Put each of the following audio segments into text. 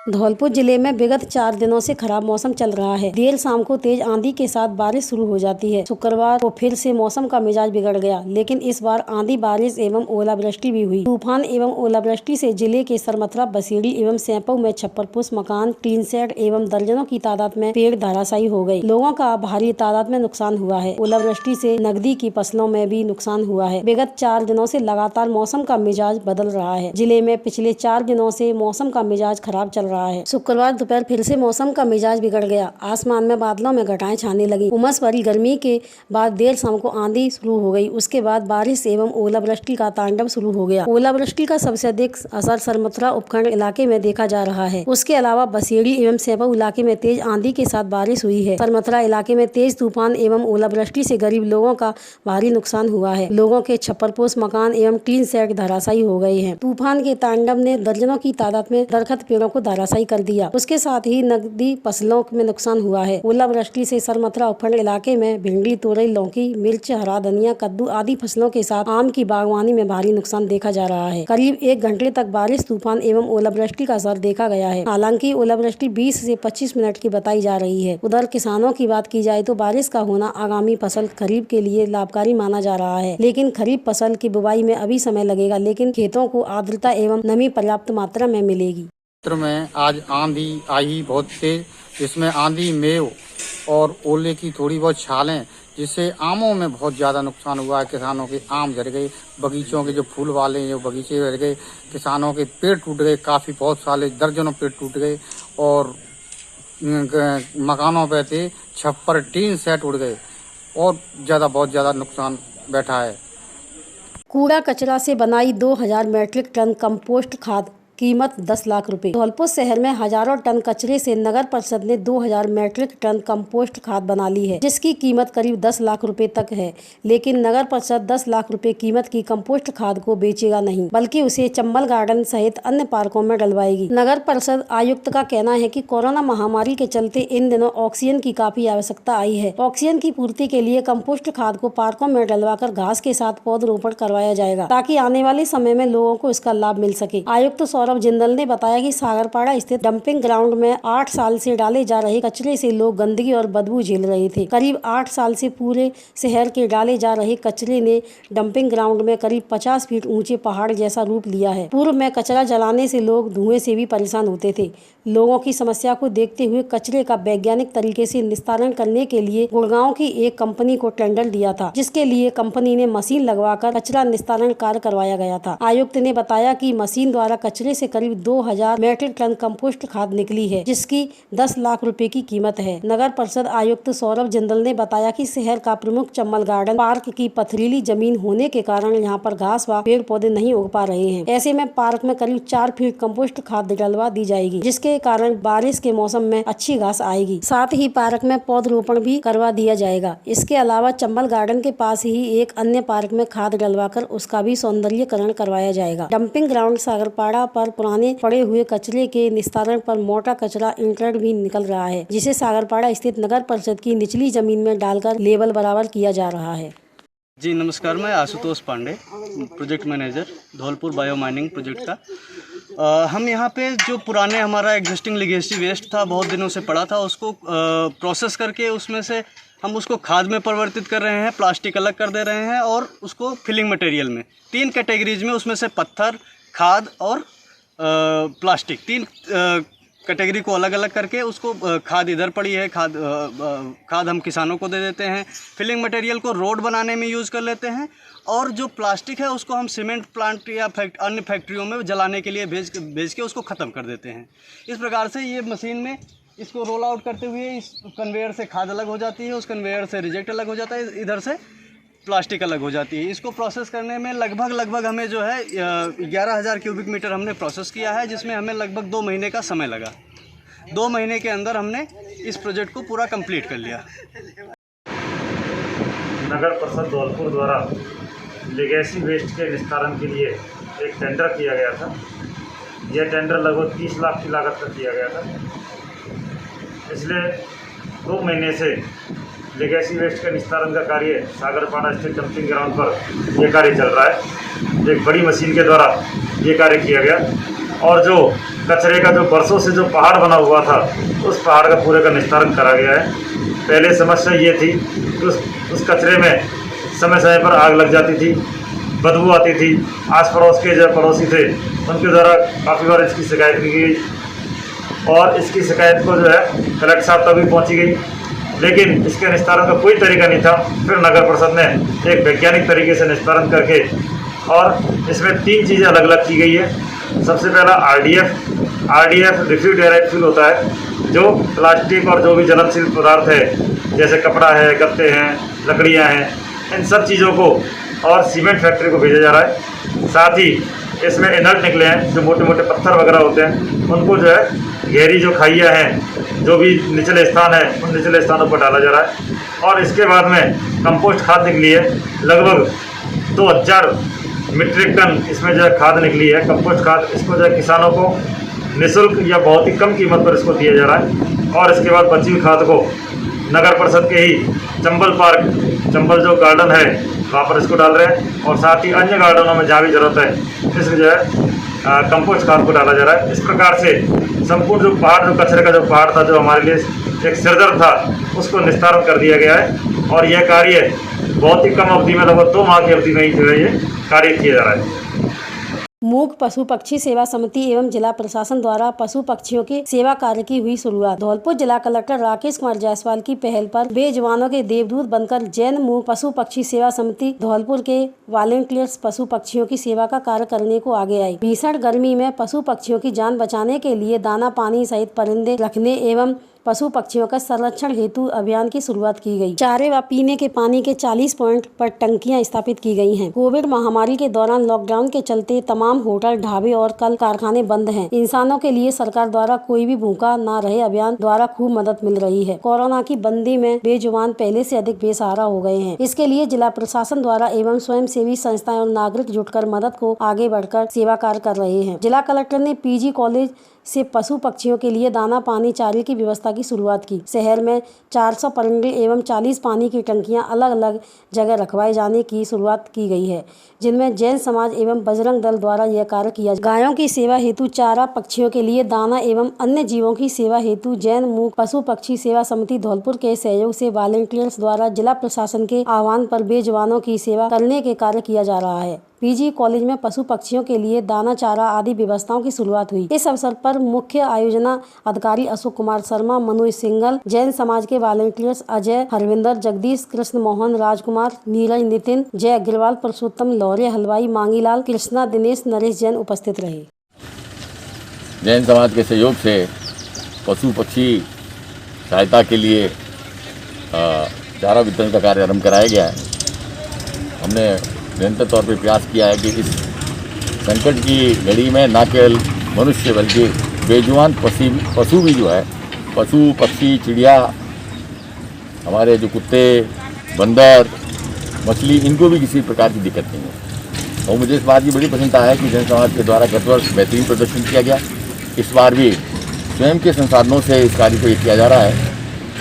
धौलपुर जिले में विगत 4 दिनों से खराब मौसम चल रहा है। देर शाम को तेज आंधी के साथ बारिश शुरू हो जाती है। शुक्रवार को फिर से मौसम का मिजाज बिगड़ गया, लेकिन इस बार आंधी, बारिश एवं ओलावृष्टि भी हुई। तूफान एवं ओलावृष्टि से जिले के सरमथरा, बसेड़ी एवं सैंपऊ में छप्परपुश मकान, टीन शेड एवं दर्जनों की तादाद में पेड़ धराशायी हो गए। लोगों का भारी तादाद में नुकसान हुआ है। ओलावृष्टि से नकदी की फसलों में भी नुकसान हुआ है। विगत 4 दिनों से लगातार मौसम का मिजाज बदल रहा है। जिले में पिछले 4 दिनों से मौसम का मिजाज खराब चल रहा है। शुक्रवार दोपहर फिर से मौसम का मिजाज बिगड़ गया। आसमान में बादलों में घटाएं छाने लगी। उमस भरी गर्मी के बाद देर शाम को आंधी शुरू हो गई। उसके बाद बारिश एवं ओलावृष्टि का तांडव शुरू हो गया। ओलावृष्टि का सबसे अधिक असर सरमथरा उपखंड इलाके में देखा जा रहा है। उसके अलावा बसेड़ी एवं सैंपऊ इलाके में तेज आंधी के साथ बारिश हुई है। सरमथरा इलाके में तेज तूफान एवं ओलावृष्टि से गरीब लोगों का भारी नुकसान हुआ है। लोगों के छप्परपोश मकान एवं टीन शेड धराशायी हो गए हैं। तूफान के तांडव ने दर्जनों की तादाद में दरख्त पेड़ों को धराशायी कर दिया। उसके साथ ही नकदी फसलों में नुकसान हुआ है। ओलावृष्टि से सरमथरा उपखंड इलाके में भिंडी, तोरई, लौकी, मिर्च, हरा धनिया, कद्दू आदि फसलों के साथ आम की बागवानी में भारी नुकसान देखा जा रहा है। करीब 1 घंटे तक बारिश, तूफान एवं ओलावृष्टि का असर देखा गया है। हालांकि ओलावृष्टि 20 से 25 मिनट की बताई जा रही है। उधर किसानों की बात की जाए तो बारिश का होना आगामी फसल खरीफ के लिए लाभकारी माना जा रहा है, लेकिन खरीफ फसल की बुवाई में अभी समय लगेगा, लेकिन खेतों को आर्द्रता एवं नमी पर्याप्त मात्रा में मिलेगी। क्षेत्र में आज आंधी आई बहुत तेज, जिसमें आंधी, मेव और ओले की थोड़ी बहुत छालें, जिससे आमों में बहुत ज़्यादा नुकसान हुआ है। किसानों के आम झड़ गए, बगीचों के जो फूल वाले जो बगीचे झड़ गए, किसानों के पेड़ टूट गए, काफ़ी बहुत सारे दर्जनों पेड़ टूट गए और मकानों पे थे छप्पर, टीन सेट उड़ गए और बहुत ज़्यादा नुकसान बैठा है। कूड़ा कचरा से बनाई 2000 मीट्रिक टन कंपोस्ट खाद, कीमत 10 लाख रुपए। धौलपुर शहर में हजारों टन कचरे से नगर परिषद ने 2000 मीट्रिक टन कंपोस्ट खाद बना ली है, जिसकी कीमत करीब 10 लाख रुपए तक है। लेकिन नगर परिषद 10 लाख रुपए कीमत की कंपोस्ट खाद को बेचेगा नहीं, बल्कि उसे चंबल गार्डन सहित अन्य पार्कों में डलवाएगी। नगर परिषद आयुक्त का कहना है कि कोरोना महामारी के चलते इन दिनों ऑक्सीजन की काफी आवश्यकता आई है। ऑक्सीजन की पूर्ति के लिए कंपोस्ट खाद को पार्कों में डलवाकर घास के साथ पौधरोपण करवाया जाएगा, ताकि आने वाले समय में लोगों को इसका लाभ मिल सके। आयुक्त सौरभ जिंदल ने बताया कि सागरपाड़ा स्थित डंपिंग ग्राउंड में 8 साल से डाले जा रहे कचरे से लोग गंदगी और बदबू झेल रहे थे। करीब 8 साल से पूरे शहर के डाले जा रहे कचरे ने डंपिंग ग्राउंड में करीब 50 फीट ऊंचे पहाड़ जैसा रूप लिया है। पूर्व में कचरा जलाने से लोग धुएं से भी परेशान होते थे। लोगों की समस्या को देखते हुए कचरे का वैज्ञानिक तरीके से निस्तारण करने के लिए गुड़गांव की एक कंपनी को टेंडर दिया था, जिसके लिए कंपनी ने मशीन लगवाकर कचरा निस्तारण कार्य करवाया गया था। आयुक्त ने बताया कि मशीन द्वारा कचरे से करीब 2000 मीट्रिक टन कंपोस्ट खाद निकली है, जिसकी 10 लाख रुपए की कीमत है। नगर परिषद आयुक्त सौरभ जिंदल ने बताया कि शहर का प्रमुख चंबल गार्डन पार्क की पथरीली जमीन होने के कारण यहाँ पर घास व पेड़ पौधे नहीं उग पा रहे हैं। ऐसे में पार्क में करीब 4 फीट कंपोस्ट खाद डलवा दी जाएगी, जिसके कारण बारिश के मौसम में अच्छी घास आएगी। साथ ही पार्क में पौधरोपण भी करवा दिया जाएगा। इसके अलावा चंबल गार्डन के पास ही एक अन्य पार्क में खाद डलवाकर उसका भी सौंदर्यीकरण करवाया जाएगा। डंपिंग ग्राउंड सागरपाड़ा पर पुराने पड़े हुए कचरे के निस्तारण पर मोटा कचरा इंटर्न भी निकल रहा है, जिसे सागरपाड़ा स्थित नगर परिषद की निचली जमीन में डालकर लेबल बराबर किया जा रहा है। जी नमस्कार, मैं Ashutosh Pandey, project manager Dholpur bio mining project का। हम यहाँ पे जो पुराने हमारा एग्जिस्टिंग लीगेसी वेस्ट था, बहुत दिनों से पड़ा था, उसको प्रोसेस करके उसमें से हम उसको खाद में परिवर्तित कर रहे हैं। प्लास्टिक अलग कर दे रहे हैं और उसको फिलिंग मटेरियल में 3 कैटेगरीज में, उसमें से पत्थर, खाद और प्लास्टिक, 3 कैटेगरी को अलग अलग करके उसको खाद इधर पड़ी है, खाद हम किसानों को दे देते हैं। फिलिंग मटेरियल को रोड बनाने में यूज़ कर लेते हैं और जो प्लास्टिक है उसको हम सीमेंट प्लांट या अन्य फैक्ट्रियों में जलाने के लिए भेज के उसको ख़त्म कर देते हैं। इस प्रकार से ये मशीन में इसको रोल आउट करते हुए इस कन्वेयर से खाद अलग हो जाती है, उस कन्वेयर से रिजेक्ट अलग हो जाता है, इधर से प्लास्टिक अलग हो जाती है। इसको प्रोसेस करने में लगभग हमें जो है 11,000 क्यूबिक मीटर हमने प्रोसेस किया है, जिसमें हमें लगभग 2 महीने का समय लगा। 2 महीने के अंदर हमने इस प्रोजेक्ट को पूरा कंप्लीट कर लिया। नगर परिषद धौलपुर द्वारा लीगेसी वेस्ट के निस्तारण के लिए एक टेंडर किया गया था। यह टेंडर लगभग 30 लाख की लागत का किया गया था। पिछले 2 महीने से लीगेसी वेस्ट के निस्तारण का कार्य सागरपाड़ा स्थित डंपिंग ग्राउंड पर यह कार्य चल रहा है। एक बड़ी मशीन के द्वारा ये कार्य किया गया और जो कचरे का जो बरसों से जो पहाड़ बना हुआ था, उस पहाड़ का पूरे का निस्तारण करा गया है। पहले समस्या ये थी कि उस कचरे में समय समय पर आग लग जाती थी, बदबू आती थी। आस पड़ोस के जो पड़ोसी थे उनके द्वारा काफ़ी बार इसकी शिकायत की गई और इसकी शिकायत को जो है कलेक्टर साहब तक भी पहुँची गई, लेकिन इसके निस्तारण का कोई तरीका नहीं था। फिर नगर परिषद ने एक वैज्ञानिक तरीके से निस्तारण करके, और इसमें 3 चीज़ें अलग अलग की गई है। सबसे पहला आरडीएफ रिफ्यूज डायरेक्ट फ्यूल होता है, जो प्लास्टिक और जो भी ज्वलनशील पदार्थ है, जैसे कपड़ा है, गत्ते हैं, लकड़ियां हैं, इन सब चीज़ों को और सीमेंट फैक्ट्री को भेजा जा रहा है। साथ ही इसमें इनर्ट निकले हैं, जो मोटे मोटे पत्थर वगैरह होते हैं, उनको जो है गहरी जो खाइयाँ हैं, जो भी निचले स्थान है, उन निचले स्थानों पर डाला जा रहा है। और इसके बाद में कंपोस्ट खाद निकली है, लगभग 2000 मीट्रिक टन इसमें जो है खाद निकली है, कंपोस्ट खाद। इसको जो है किसानों को निःशुल्क या बहुत ही कम कीमत पर इसको दिया जा रहा है। और इसके बाद बची हुई खाद को नगर परिषद के ही चंबल पार्क, चंबल जो गार्डन है, वहाँ पर इसको डाल रहे हैं। और साथ ही अन्य गार्डनों में जहाँ भी ज़रूरत है, इसमें जो है कंपोस्ट खाद को डाला जा रहा है। इस प्रकार से संपूर्ण जो पहाड़, जो कचरे का जो पहाड़ था, जो हमारे लिए एक सिरदर्द था, उसको निस्तारण कर दिया गया है। और यह कार्य बहुत ही कम अवधि में, लगभग 2 माह की अवधि में ही जो है ये कार्य किया जा रहा है। मूक पशु पक्षी सेवा समिति एवं जिला प्रशासन द्वारा पशु पक्षियों के सेवा कार्य की हुई शुरुआत। धौलपुर जिला कलेक्टर राकेश कुमार जायसवाल की पहल पर बेजुबानों के देवदूत बनकर जैन मूक पशु पक्षी सेवा समिति धौलपुर के वॉलंटियर्स पशु पक्षियों की सेवा का कार्य करने को आगे आई। भीषण गर्मी में पशु पक्षियों की जान बचाने के लिए दाना पानी सहित परिंदे रखने एवं पशु पक्षियों का संरक्षण हेतु अभियान की शुरुआत की गई। चारे व पीने के पानी के 40 पॉइंट पर टंकियां स्थापित की गई हैं। कोविड महामारी के दौरान लॉकडाउन के चलते तमाम होटल, ढाबे और कल कारखाने बंद हैं। इंसानों के लिए सरकार द्वारा कोई भी भूखा न रहे अभियान द्वारा खूब मदद मिल रही है। कोरोना की बंदी में बेजुबान पहले से अधिक बेसहारा हो गए हैं। इसके लिए जिला प्रशासन द्वारा एवं स्वयं सेवी संस्थाएं और नागरिक जुटकर मदद को आगे बढ़कर सेवा कार्य कर रहे हैं। जिला कलेक्टर ने पीजी कॉलेज से पशु पक्षियों के लिए दाना पानी चारे की व्यवस्था की शुरुआत की। शहर में 400 परिंदे एवं 40 पानी की टंकियां अलग अलग जगह रखवाए जाने की शुरुआत की गई है, जिनमें जैन समाज एवं बजरंग दल द्वारा यह कार्य किया। गायों की सेवा हेतु चारा, पक्षियों के लिए दाना एवं अन्य जीवों की सेवा हेतु जैन मूक पशु पक्षी सेवा समिति धौलपुर के सहयोग से वॉलंटियर्स द्वारा जिला प्रशासन के आह्वान पर बेजुबानों की सेवा करने के कार्य किया जा रहा है। पीजी कॉलेज में पशु पक्षियों के लिए दाना चारा आदि व्यवस्थाओं की शुरुआत हुई। इस अवसर पर मुख्य आयोजना अधिकारी अशोक कुमार शर्मा, मनोज सिंगल, जैन समाज के वॉलंटियर्स अजय, हरविंदर, जगदीश, कृष्ण मोहन, राजकुमार, नीरज, नितिन, जय अग्रवाल, पुरुषोत्तम, लौर्य, हलवाई, मांगीलाल, कृष्णा, दिनेश, नरेश जैन उपस्थित रहे। जैन समाज के सहयोग से पशु पक्षी सहायता के लिए चारा वितरण का कार्य आरम्भ कराया गया है। हमने निरंतर तौर पर प्रयास किया है कि इस संकट की घड़ी में न केवल मनुष्य बल्कि बेजुबान पशु भी जो है, पशु पक्षी, चिड़िया, हमारे जो कुत्ते, बंदर, मछली, इनको भी किसी प्रकार की दिक्कत नहीं है। और मुझे इस बात की बड़ी प्रसन्नता है कि जन समाज के द्वारा गत वर्ष बेहतरीन प्रदर्शन किया गया। इस बार भी स्वयं के संसाधनों से इस कार्य को किया जा रहा है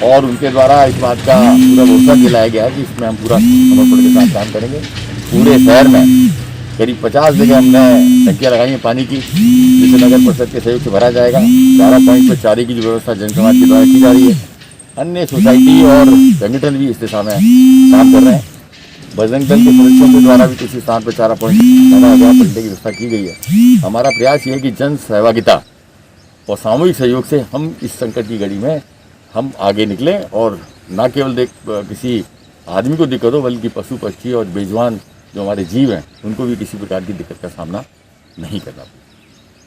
और उनके द्वारा इस बात का पूरा भरोसा दिलाया गया है कि इसमें हम पूरा समर्पण के साथ काम करेंगे। पूरे शहर में करीब 50 जगह हमने टंकियाँ लगाई हैं पानी की, जिसे नगर परिषद के सहयोग से भरा जाएगा। 11 पॉइंट पर चारे की जो व्यवस्था जन समाज के द्वारा की जा रही है। अन्य सोसाइटी और संगठन भी इस दिशा में काम कर रहे हैं। बजरंग दल के सदस्यों के द्वारा भी किसी स्थान पर 4 पॉइंट परिंदे की व्यवस्था की गई है। हमारा प्रयास ये है कि जन सहभागिता और सामूहिक सहयोग से हम इस संकट की घड़ी में हम आगे निकलें और न केवल किसी आदमी को दिक्कत हो, बल्कि पशु पक्षी और बेजुबान जो हमारे जीव हैं उनको भी किसी प्रकार की दिक्कत का सामना नहीं करना पड़े।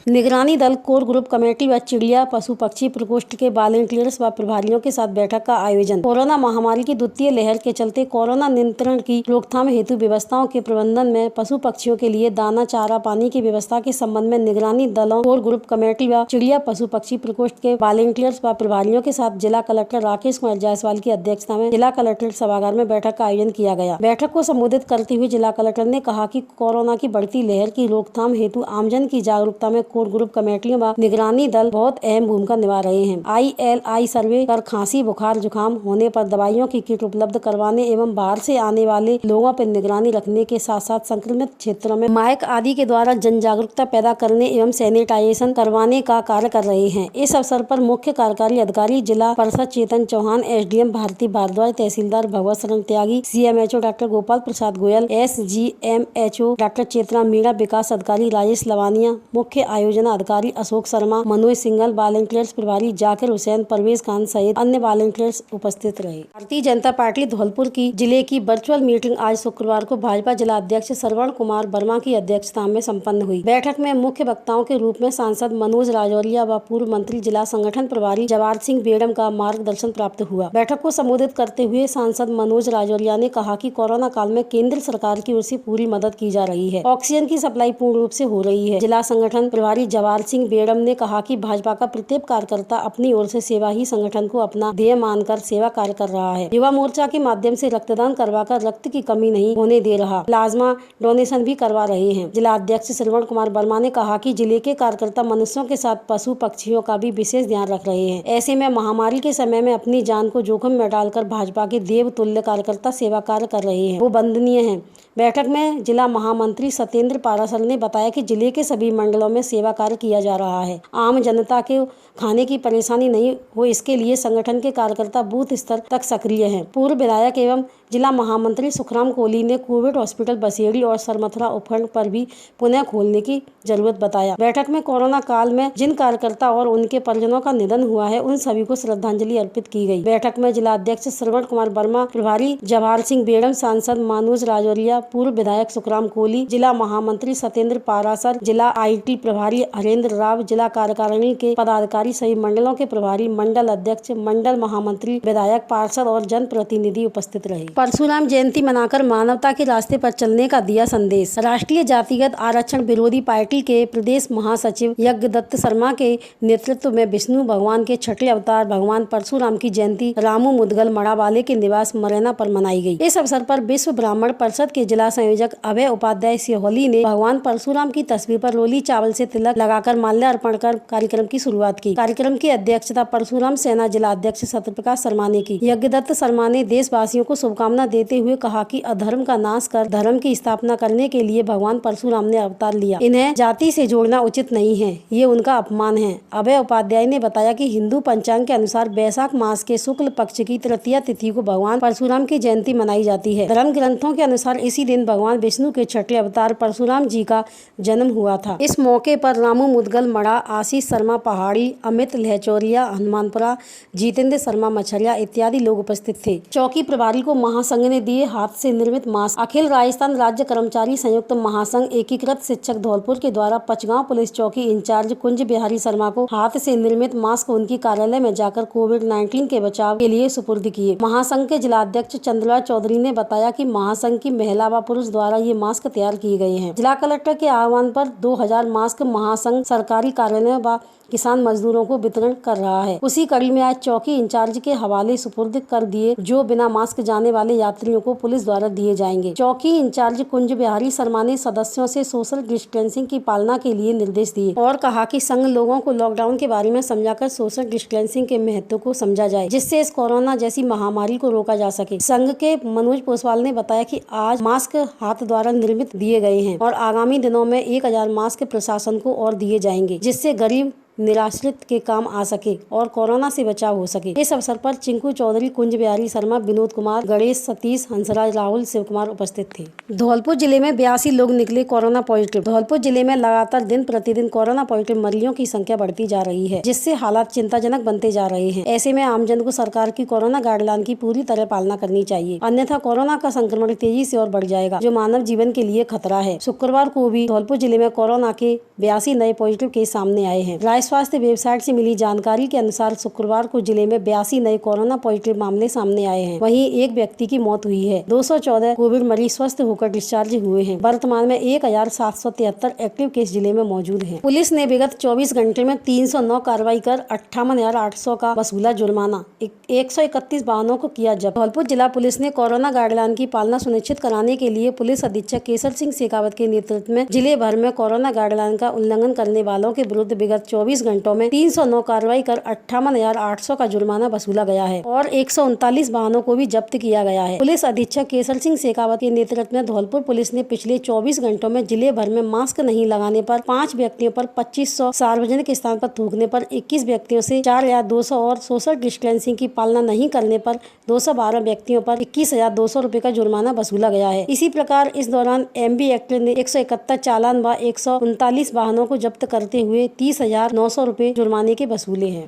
निगरानी दल कोर ग्रुप कमेटी व चिड़िया पशु पक्षी प्रकोष्ठ के वॉलंटियर्स व प्रभारियों के साथ बैठक का आयोजन। कोरोना महामारी की द्वितीय लहर के चलते कोरोना नियंत्रण की रोकथाम हेतु व्यवस्थाओं के प्रबंधन में पशु पक्षियों के लिए दाना, चारा, पानी की व्यवस्था के संबंध में निगरानी दलों, कोर ग्रुप कमेटी व चिड़िया पशु पक्षी प्रकोष्ठ के वॉलंटियर्स व प्रभारियों के साथ जिला कलेक्टर राकेश कुमार जायसवाल की अध्यक्षता में जिला कलेक्ट्रेट सभागार में बैठक का आयोजन किया गया। बैठक को संबोधित करते हुए जिला कलेक्टर ने कहा कि कोरोना की बढ़ती लहर की रोकथाम हेतु आमजन की जागरूकता में कोर ग्रुप कमेटियों व निगरानी दल बहुत अहम भूमिका निभा रहे हैं। ILI सर्वे कर खांसी, बुखार, जुकाम होने पर दवाइयों की किट उपलब्ध करवाने एवं बाहर से आने वाले लोगों पर निगरानी रखने के साथ साथ संक्रमित क्षेत्रों में माइक आदि के द्वारा जन जागरूकता पैदा करने एवं सैनिटाइजेशन करवाने का कार्य कर रहे हैं। इस अवसर पर मुख्य कार्यकारी अधिकारी जिला परिषद चेतन चौहान, SDM भारती भारद्वाज, तहसीलदार भगवत शरण त्यागी, CMHO doctor Gopal Prasad Goyal, SGMHO doctor चेतना मीणा, विकास अधिकारी राजेश लवानिया, मुख्य आयोजना अधिकारी अशोक शर्मा, मनोज सिंघल, वॉलंटियर्स प्रभारी जाकिर हुसैन, परवेज खान सहित अन्य वॉलंटियर्स उपस्थित रहे। भारतीय जनता पार्टी धौलपुर की जिले की वर्चुअल मीटिंग आज शुक्रवार को भाजपा जिला अध्यक्ष श्रवण कुमार वर्मा की अध्यक्षता में संपन्न हुई। बैठक में मुख्य वक्ताओं के रूप में सांसद मनोज राजौरिया व पूर्व मंत्री जिला संगठन प्रभारी जवाहर सिंह बेड़म का मार्गदर्शन प्राप्त हुआ। बैठक को संबोधित करते हुए सांसद मनोज राजौरिया ने कहा कि कोरोना काल में केंद्र सरकार की ओर से पूरी मदद की जा रही है। ऑक्सीजन की सप्लाई पूर्ण रूप से हो रही है। जिला संगठन प्रभारी जवाहर सिंह बेड़म ने कहा कि भाजपा का प्रत्येक कार्यकर्ता अपनी ओर से सेवा ही संगठन को अपना ध्येय मानकर सेवा कार्य कर रहा है। युवा मोर्चा के माध्यम से रक्तदान करवाकर रक्त की कमी नहीं होने दे रहा, प्लाज्मा डोनेशन भी करवा रहे हैं। जिला अध्यक्ष श्रवण कुमार वर्मा ने कहा कि जिले के कार्यकर्ता मनुष्यों के साथ पशु पक्षियों का भी विशेष ध्यान रख रहे हैं। ऐसे में महामारी के समय में अपनी जान को जोखिम में डालकर भाजपा के देवतुल्य कार्यकर्ता सेवा कार्य कर रहे हैं, वो वंदनीय है। बैठक में जिला महामंत्री सत्येंद्र पाराशर ने बताया कि जिले के सभी मंडलों में सेवा कार्य किया जा रहा है। आम जनता के खाने की परेशानी नहीं हो, इसके लिए संगठन के कार्यकर्ता बूथ स्तर तक सक्रिय हैं। पूर्व विधायक एवं जिला महामंत्री सुखराम कोहली ने कोविड हॉस्पिटल बसेड़ी और सरमथुरा उपखंड पर भी पुनः खोलने की जरूरत बताया। बैठक में कोरोना काल में जिन कार्यकर्ता और उनके परिजनों का निधन हुआ है, उन सभी को श्रद्धांजलि अर्पित की गई। बैठक में जिला अध्यक्ष श्रवण कुमार वर्मा, प्रभारी जवाहर सिंह बेड़म, सांसद मनोज राजौरिया, पूर्व विधायक सुखराम कोहली, जिला महामंत्री सत्येंद्र पाराशर, जिला IT प्रभारी हरेंद्र राव, जिला कार्यकारिणी के पदाधिकारी, सभी मंडलों के प्रभारी, मंडल अध्यक्ष, मंडल महामंत्री, विधायक, पार्षद और जन प्रतिनिधि उपस्थित रहे। परशुराम जयंती मनाकर मानवता के रास्ते पर चलने का दिया संदेश। राष्ट्रीय जातिगत आरक्षण विरोधी पार्टी के प्रदेश महासचिव यज्ञदत्त शर्मा के नेतृत्व में विष्णु भगवान के छठे अवतार भगवान परशुराम की जयंती रामू मुदगल मड़ावाले के निवास मरैना पर मनाई गई। इस अवसर पर विश्व ब्राह्मण परिषद के जिला संयोजक अभय उपाध्याय सिहोली ने भगवान परशुराम की तस्वीर पर रोली चावल से तिलक लगाकर माल्यार्पण कर कार्यक्रम की शुरुआत की। कार्यक्रम की अध्यक्षता परशुराम सेना जिला अध्यक्ष सत्यप्रकाश शर्मा ने की। यज्ञदत्त शर्मा ने देशवासियों को शुभकामना देते हुए कहा कि अधर्म का नाश कर धर्म की स्थापना करने के लिए भगवान परशुराम ने अवतार लिया। इन्हें जाति से जोड़ना उचित नहीं है, ये उनका अपमान है। अभय उपाध्याय ने बताया कि हिंदू पंचांग के अनुसार वैशाख मास के शुक्ल पक्ष की तृतीया तिथि को भगवान परशुराम की जयंती मनाई जाती है। धर्म ग्रंथों के अनुसार इसी दिन भगवान विष्णु के छठे अवतार परशुराम जी का जन्म हुआ था। इस मौके पर रामू मुदगल मड़ा, आशीष शर्मा पहाड़ी, अमित लहचौरिया हनुमानपुरा, जितेंद्र शर्मा मछरिया इत्यादि लोग उपस्थित थे। चौकी प्रभारी को महासंघ ने दिए हाथ से निर्मित मास्क। अखिल राजस्थान राज्य कर्मचारी संयुक्त महासंघ एकीकृत शिक्षक धौलपुर के द्वारा पचगांव पुलिस चौकी इंचार्ज कुंज बिहारी शर्मा को हाथ से निर्मित मास्क उनकी कार्यालय में जाकर कोविड-19 के बचाव के लिए सुपुर्द किए। महासंघ के जिला अध्यक्ष चंद्रलाल चौधरी ने बताया कि महासंघ की महिला व पुरुष द्वारा ये मास्क तैयार किए गए हैं। जिला कलेक्टर के आह्वान पर 2000 मास्क महासंघ सरकारी कार्यालय व किसान मजदूरों को वितरण कर रहा है। उसी कड़ी में आज चौकी इंचार्ज के हवाले सुपुर्द कर दिए, जो बिना मास्क जाने वाले यात्रियों को पुलिस द्वारा दिए जाएंगे। चौकी इंचार्ज कुंज बिहारी शर्मा ने सदस्यों से सोशल डिस्टेंसिंग की पालना के लिए निर्देश दिए और कहा कि संघ लोगों को लॉकडाउन के बारे में समझाकर सोशल डिस्टेंसिंग के महत्व को समझा जाए, जिससे इस कोरोना जैसी महामारी को रोका जा सके। संघ के मनोज पोसवाल ने बताया कि आज मास्क हाथ द्वारा निर्मित दिए गए हैं और आगामी दिनों में 1000 मास्क प्रशासन को और दिए जाएंगे, जिससे गरीब निराश्रित के काम आ सके और कोरोना से बचाव हो सके। इस अवसर पर चिंकू चौधरी, कुंज बिहारी शर्मा, विनोद कुमार, गणेश, सतीश, हंसराज, राहुल, शिव कुमार उपस्थित थे। धौलपुर जिले में 82 लोग निकले कोरोना पॉजिटिव। धौलपुर जिले में लगातार दिन प्रतिदिन कोरोना पॉजिटिव मरीजों की संख्या बढ़ती जा रही है, जिससे हालात चिंताजनक बनते जा रहे हैं। ऐसे में आमजन को सरकार की कोरोना गाइडलाइन की पूरी तरह पालना करनी चाहिए, अन्यथा कोरोना का संक्रमण तेजी से और बढ़ जाएगा, जो मानव जीवन के लिए खतरा है। शुक्रवार को भी धौलपुर जिले में कोरोना के 82 नए पॉजिटिव केस सामने आए हैं। स्वास्थ्य वेबसाइट से मिली जानकारी के अनुसार शुक्रवार को जिले में 82 नए कोरोना पॉजिटिव मामले सामने आए हैं। वहीं एक व्यक्ति की मौत हुई है। 214 कोविड मरीज स्वस्थ होकर डिस्चार्ज हुए हैं। वर्तमान में 1773 एक्टिव केस जिले में मौजूद हैं। पुलिस ने विगत 24 घंटे में 309 कार्रवाई कर 58,800 का वसूला जुर्माना, 131 वाहनों को किया जब्त। धौलपुर जिला पुलिस ने कोरोना गाइडलाइन की पालना सुनिश्चित कराने के लिए पुलिस अधीक्षक केसर सिंह शेखावत के नेतृत्व में जिले भर में कोरोना गाइडलाइन का उल्लंघन करने वालों के विरुद्ध विगत 24 घंटों में 309 कार्रवाई कर 58,800 का जुर्माना वसूला गया है और 139 वाहनों को भी जब्त किया गया है। पुलिस अधीक्षक केसर सिंह शेखावत के नेतृत्व में धौलपुर पुलिस ने पिछले 24 घंटों में जिले भर में मास्क नहीं लगाने पर 5 व्यक्तियों पर 2500, सार्वजनिक स्थान पर थूकने पर 21 व्यक्तियों से 4,200 और सोशल डिस्टेंसिंग की पालना नहीं करने पर 212 व्यक्तियों पर 21,200 रुपए का जुर्माना वसूला गया है। इसी प्रकार इस दौरान MB एक्ट ने 171 चालान व 139 वाहनों को जब्त करते हुए 30,900 रुपए जुर्माने के वसूले हैं।